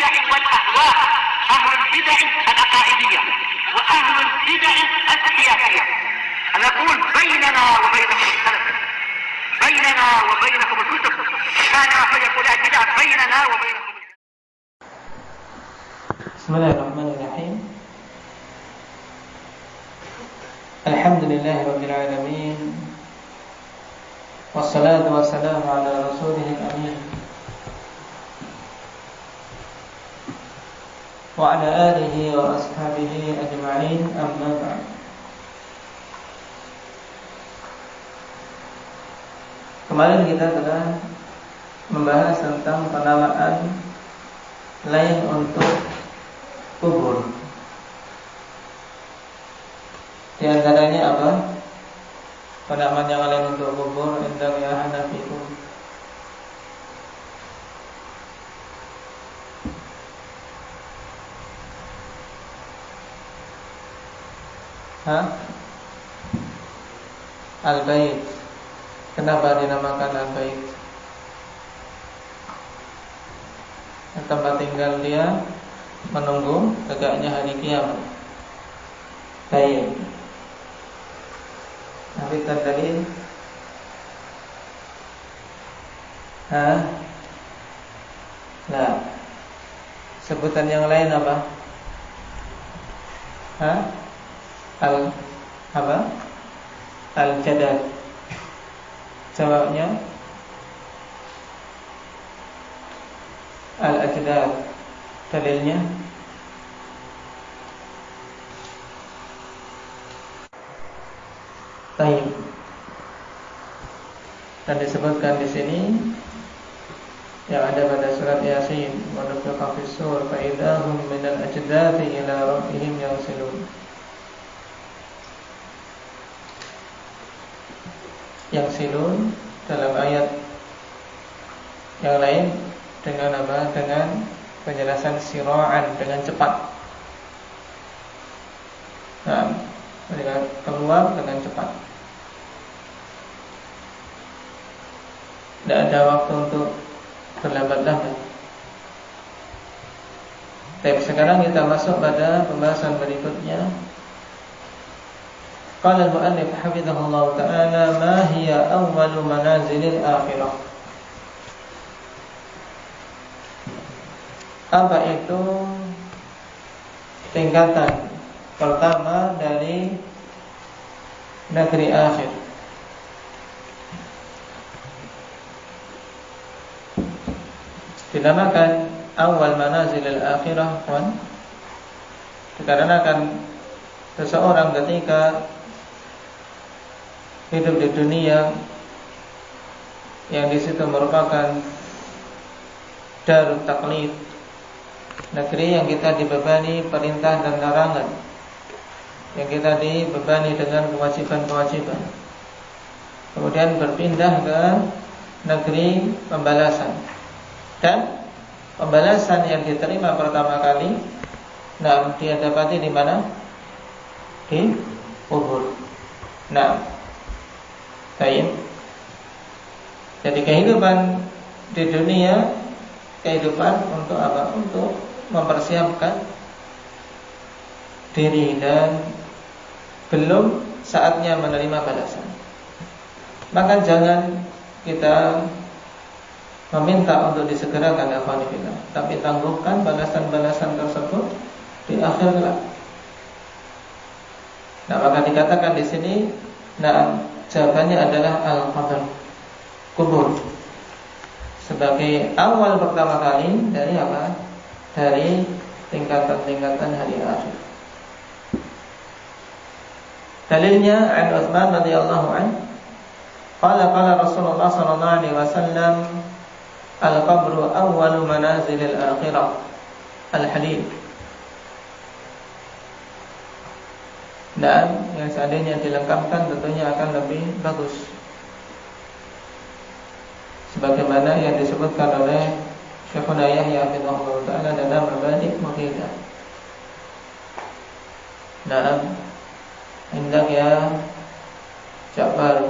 البدع والأهواء، أهل البدع العقائدية وأهل البدع السياسية. نقول بيننا وبينكم السلف، بيننا وبينكم الكتب، كان فيقول البدع بيننا وبينكم. Bismillahirrahmanirrahim. Alhamdulillahi rabbil alamin. Wassalatu wassalamu ala rasulihil amin wa ala alihi wa ashabihi ajma'in, amma ba'd. Kemarin kita telah membahas tentang penamaan lain untuk kubur. Di antaranya apa? Penamaan yang lain untuk kubur indang ya hanafikum. Al-bait. Kenapa dinamakan al-bait? Tempat tinggal dia menunggu tegaknya hari kiamat. Baik. Nanti terdalil. Nah, sebutan yang lain apa? Al-jadad. Jawabnya al-ajdad. Dalilnya Taib. Dan disebutkan di sini yang ada pada surat Yasin, wa nufiqa fis sur fa idahum minal ajdati ila rabbihim yansilun. Yansilun dalam ayat yang lain dengan apa? Dengan penjelasan sira'an, dengan cepat. Nah, mereka keluar dengan cepat. Tidak ada waktu untuk berlambat-lambat. Baik, sekarang kita masuk pada pembahasan berikutnya. Qala al-mu'allif hafizahullah ta'ala, ma hiya awwalu manazilil akhirah. Apa itu tingkatan pertama dari negeri akhir? Dinamakan awal manazilil akhirah dikarenakan seseorang ketika hidup di dunia yang di situ merupakan darut taklif, negeri yang kita dibebani perintah dan larangan, yang kita dibebani dengan kewajiban-kewajiban. Kemudian berpindah ke negeri pembalasan. Dan pembalasan yang diterima pertama kali, nah, dia dapati di mana? Di kubur. Nah, baik. Jadi kehidupan di dunia, kehidupan untuk apa? Untuk mempersiapkan diri dan belum saatnya menerima balasan. Maka jangan kita meminta untuk disegerakan akhwanifillah, tapi tangguhkan balasan-balasan tersebut di akhir kelak. Nah, maka dikatakan di sini, nah, jawabannya adalah al-qabr, kubur, sebagai awal pertama kali dari apa? Dari tingkatan-tingkatan hari akhir. Dalilnya an Utsman radhiyallahu anhu, qala Rasulullah sallallahu alaihi wasallam, al-qabru awwalu manazilil akhirah. Al-hadits. Dan yang seandainya dilengkapkan tentunya akan lebih bagus, sebagaimana yang disebutkan oleh Syekhuna Yahya hafizahullah ta'ala dalam Mabadi' Muhidah. Nah, hendak ya Ja'far.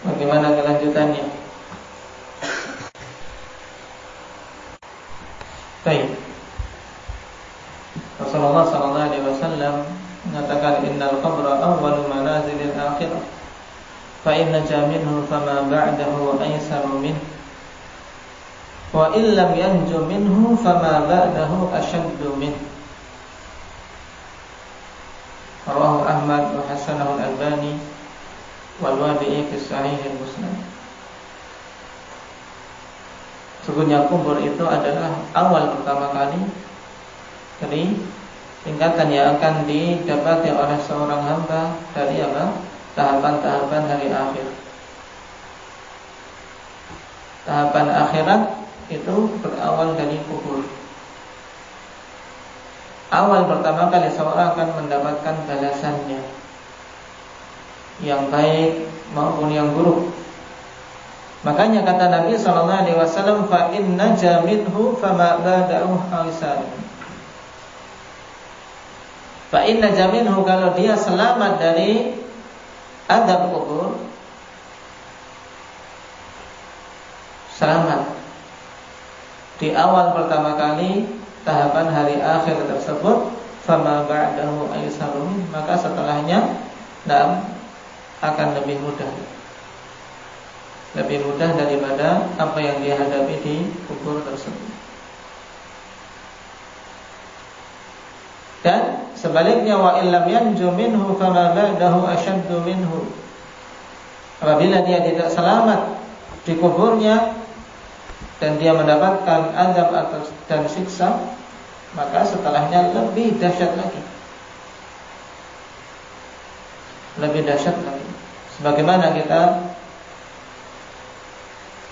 Bagaimana kelanjutannya? Baik. Rasulullah sallallahu alaihi wasallam mengatakan innal qabra awwalu manazilil akhirah fa inna jaminhu fama ba'dahu aysaru min wa illam yanju minhu fama ba'dahu ashaddu min. Rawahu Ahmad wa hasanahu al-Albani wal Wadi'i fi Sahih Muslim. Sesungguhnya kubur itu adalah awal pertama kali dari tingkatan yang akan didapati oleh seorang hamba dari tahapan-tahapan hari akhir. Tahapan akhirat itu berawal dari kubur. Awal pertama kali seorang akan mendapatkan balasannya, yang baik maupun yang buruk. Makanya kata Nabi sallallahu alaihi wasallam, fa inna jaminhu fama bada'u aisan. Fa inna jaminhu, kalau dia selamat dari azab kubur, selamat di awal pertama kali tahapan hari akhir tersebut, fama ba'dahu aisaru, maka setelahnya akan lebih mudah. Lebih mudah daripada apa yang dia hadapi di kubur tersebut. Dan sebaliknya, wa illam yanju minhu fama ba'dahu ashaddu minhu. Apabila dia tidak selamat di kuburnya dan dia mendapatkan azab dan siksa, maka setelahnya lebih dahsyat lagi. Lebih dahsyat lagi. Sebagaimana kita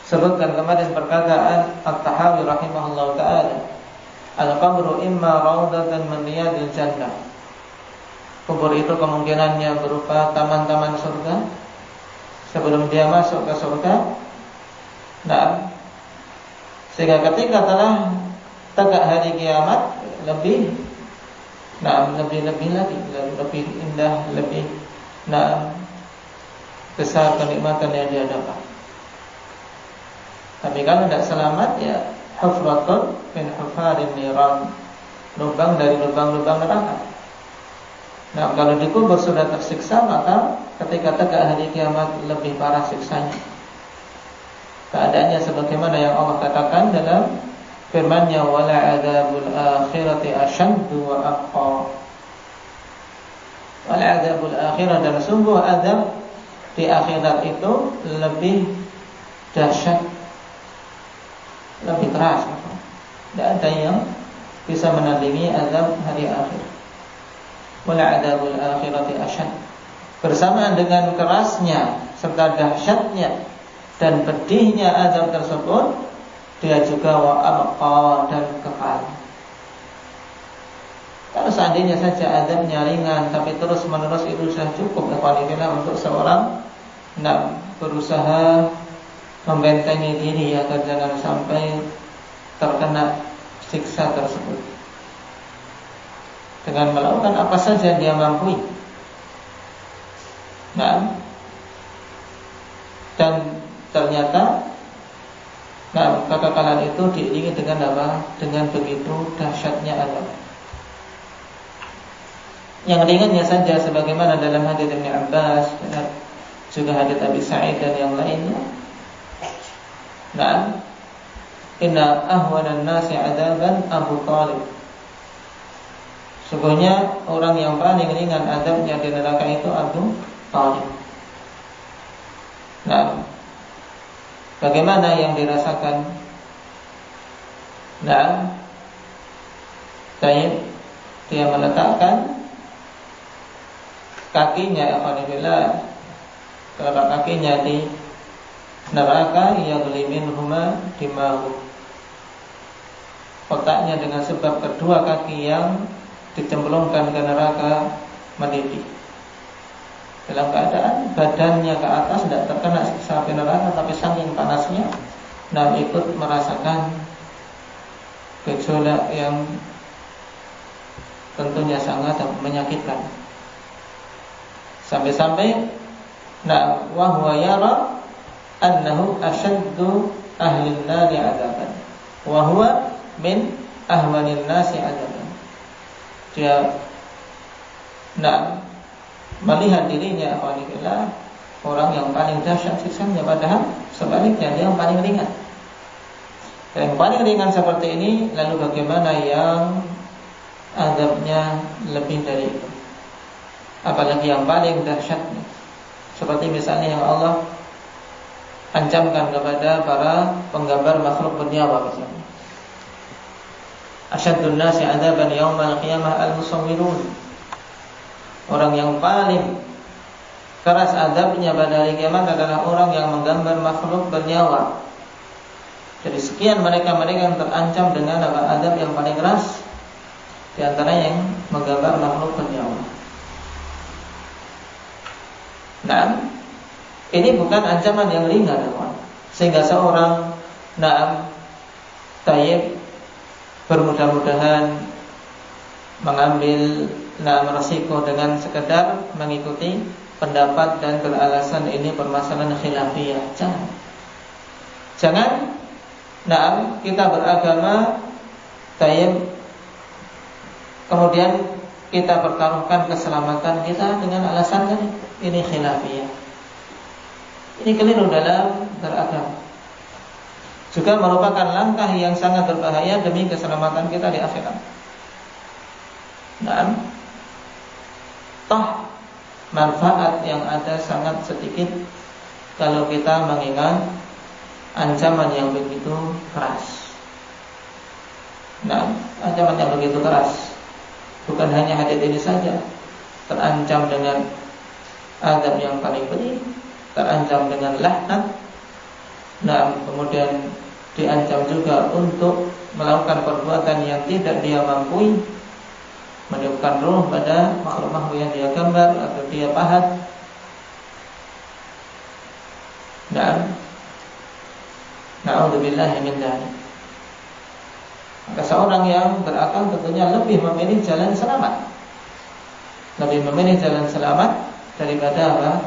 sebutkan kemarin perkataan At-Tahawi rahimahullah ta'ala, al-qabru imma raudatan min riyadil jannah. Kubur itu kemungkinannya berupa taman-taman surga sebelum dia masuk ke surga. Sehingga ketika telah tegak hari kiamat, lebih lagi, lebih indah, lebih besar kenikmatan yang dia dapat. Tapi kalau tidak selamat, ya hufratun min hufarin niran, lubang dari lubang-lubang neraka. Kalau dikubur sudah tersiksa, maka ketika tegak hari kiamat lebih parah siksanya. Keadaannya sebagaimana yang Allah katakan dalam firman-Nya, wala adzabul akhirati asyaddu wa aqwa. Wala adzabul akhirah, dan sungguh azab di akhirat itu lebih dahsyat, lebih keras. Tidak ada yang bisa menandingi azab hari akhir. Wala adzabul akhirati asyad. Bersamaan dengan kerasnya serta dahsyatnya dan pedihnya azab tersebut, dia juga wa abqa, dan kekal. Kalau seandainya saja azabnya ringan tapi terus menerus, itu sudah cukup untuk seorang berusaha membentengi diri agar jangan sampai terkena siksa tersebut, dengan melakukan apa saja dia mampu. Dan ternyata kekekalan itu diiringi dengan apa? Dengan begitu dahsyatnya azab. Yang ringannya saja sebagaimana dalam hadits Ibnu Abbas, juga hadits Abi Sa'id dan yang lainnya. Inna ahwanan nasi adaban Abu Talib. Sesungguhnya orang yang paling ringan azabnya di neraka itu Abu Talib. Bagaimana yang dirasakan? Dia meletakkan kakinya, telapak kakinya di neraka, yaghli minhuma dimahu. Otaknya dengan sebab kedua kaki yang dicemplungkan ke neraka mendidih. Dalam keadaan badannya ke atas tidak terkena siksa api neraka, tapi saking panasnya, ikut merasakan gejolak yang tentunya sangat menyakitkan. Sampai-sampai wa huwa yara annahu ashaddu ahli an-nari 'adaban wa huwa min ahwanin nasi 'adaban. Dia melihat dirinya orang yang paling dahsyat siksanya, padahal sebaliknya dia yang paling ringan. Yang paling ringan seperti ini, lalu bagaimana yang azabnya lebih dari itu? Apalagi yang paling dahsyatnya, seperti misalnya yang Allah ancamkan kepada para penggambar makhluk bernyawa misalnya. Asyaddun nasi 'adaban yaumal qiyamah al-musawwirun. Orang yang paling keras azabnya pada hari kiamat adalah orang yang menggambar makhluk bernyawa. Jadi sekian mereka yang terancam dengan azab yang paling keras, di antaranya yang menggambar makhluk bernyawa. Nah, ini bukan ancaman yang ringan, sehingga seorang tayyib bermudah-mudahan mengambil resiko dengan sekedar mengikuti pendapat dan beralasan ini permasalahan khilafiyah. Jangan kita beragama tayyib kemudian kita pertaruhkan keselamatan kita dengan alasan ini khilafiyah. Ini keliru dalam beragama. Juga merupakan langkah yang sangat berbahaya demi keselamatan kita di akhirat. Toh manfaat yang ada sangat sedikit kalau kita mengingat ancaman yang begitu keras. Ancaman yang begitu keras. Bukan hanya hadits ini saja, terancam dengan azab yang paling pedih, terancam dengan laknat. Kemudian diancam juga untuk melakukan perbuatan yang tidak dia mampu, meniupkan ruh pada makhluk-makhluk yang dia gambar atau dia pahat. Na'udzubillahi min dzalik. Maka seorang yang berakal tentunya lebih memilih jalan selamat, lebih memilih jalan selamat daripada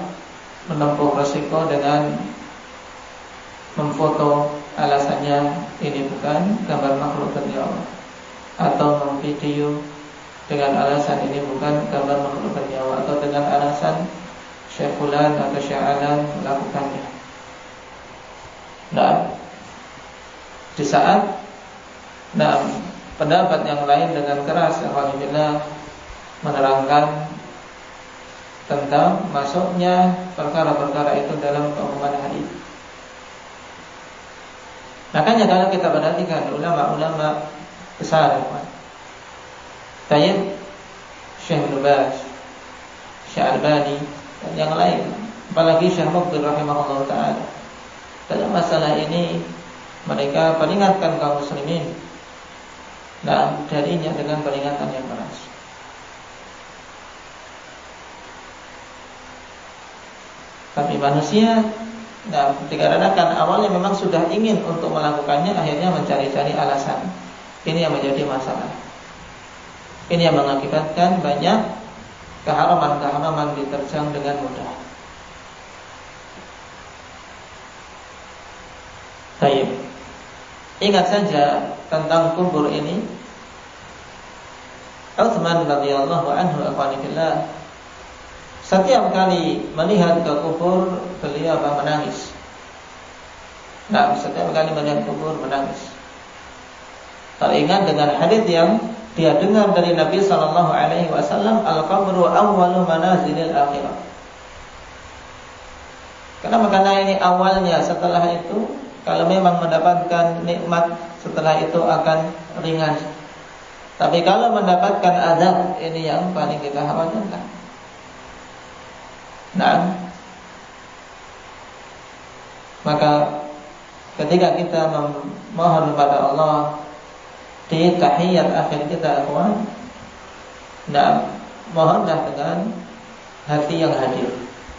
menempuh resiko dengan memfoto alasannya ini bukan gambar makhluk bernyawa, atau memvideo dengan alasan ini bukan gambar makhluk bernyawa, atau dengan alasan Syekh Fulan atau Syekh Alan melakukannya. Di saat pendapat yang lain dengan keras alhamdulillah menerangkan tentang masuknya perkara-perkara itu dalam keumuman hadis. Makanya kalau kita perhatikan ulama-ulama besar, Tayyib, Syekh Ibnu Baz, Syekh Albani dan yang lain, apalagi Syekh Muqbil rahimahullah ta'ala, dalam masalah ini mereka peringatkan kaum muslimin darinya dengan peringatan yang keras. Tapi manusia dikarenakan awalnya memang sudah ingin untuk melakukannya, akhirnya mencari-cari alasan. Ini yang menjadi masalah. Ini yang mengakibatkan banyak keharaman-keharaman diterjang dengan mudah. Baik. Ingat saja tentang kubur ini. Utsman radhiyallahu anhu aqwanillah, setiap kali melihat ke kubur beliau menangis. Setiap kali melihat kubur menangis. Teringat dengan hadis yang dia dengar dari Nabi sallallahu alaihi wasallam, al-qabru awwalu manazilil akhirah. Karena ini awalnya, setelah itu kalau memang mendapatkan nikmat setelah itu akan ringan. Tapi kalau mendapatkan azab, ini yang paling kita khawatirkan. Maka ketika kita memohon kepada Allah di tahiyat akhir kita, mohonlah dengan hati yang hadir.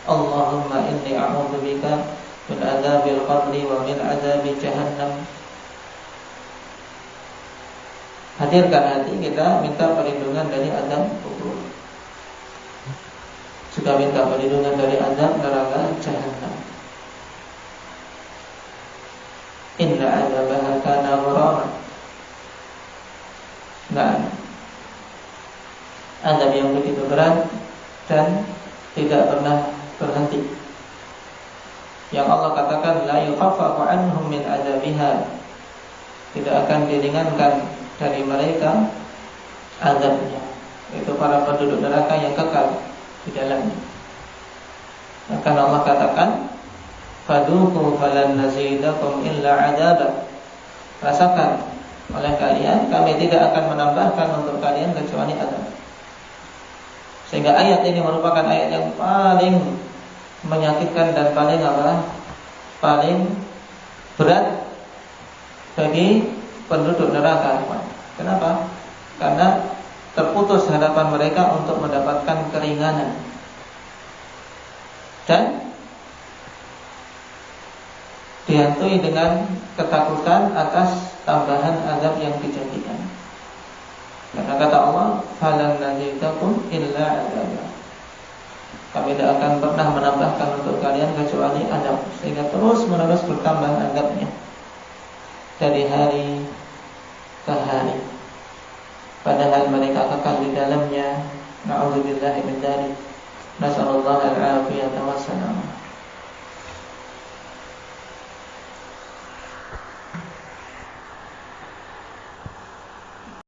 Allahumma inni a'udzubika min adzabil qabri wa min adzabi jahannam. Hadirkan hati kita, minta perlindungan dari azab kubur, juga minta perlindungan dari azab neraka jahannam. inna 'adzabaha kana gharama. Nah, azab yang begitu berat dan tidak pernah berhenti. Yang Allah katakan la yukhaffafu anhum min adzabiha, tidak akan diringankan dari mereka azabnya, itu para penduduk neraka yang kekal di dalamnya. Maka Allah katakan fadhuqu falan nazidakum illa adzaba, rasakan oleh kalian, kami tidak akan menambahkan untuk kalian kecuali azab. Sehingga ayat ini merupakan ayat yang paling menyakitkan dan paling paling berat bagi penduduk neraka. Kenapa? Karena terputus harapan mereka untuk mendapatkan keringanan dan dihantui dengan ketakutan atas tambahan azab yang dijanjikan. Karena kata Allah, falan nazidakum illa adzaba, kami tidak akan pernah menambahkan untuk kalian kecuali azab. Sehingga terus menerus bertambah azabnya dari hari ke hari, padahal mereka kekal di dalamnya. Na'udzubillahi min dzalik. Nasallallahu al-'afiyata wassalam.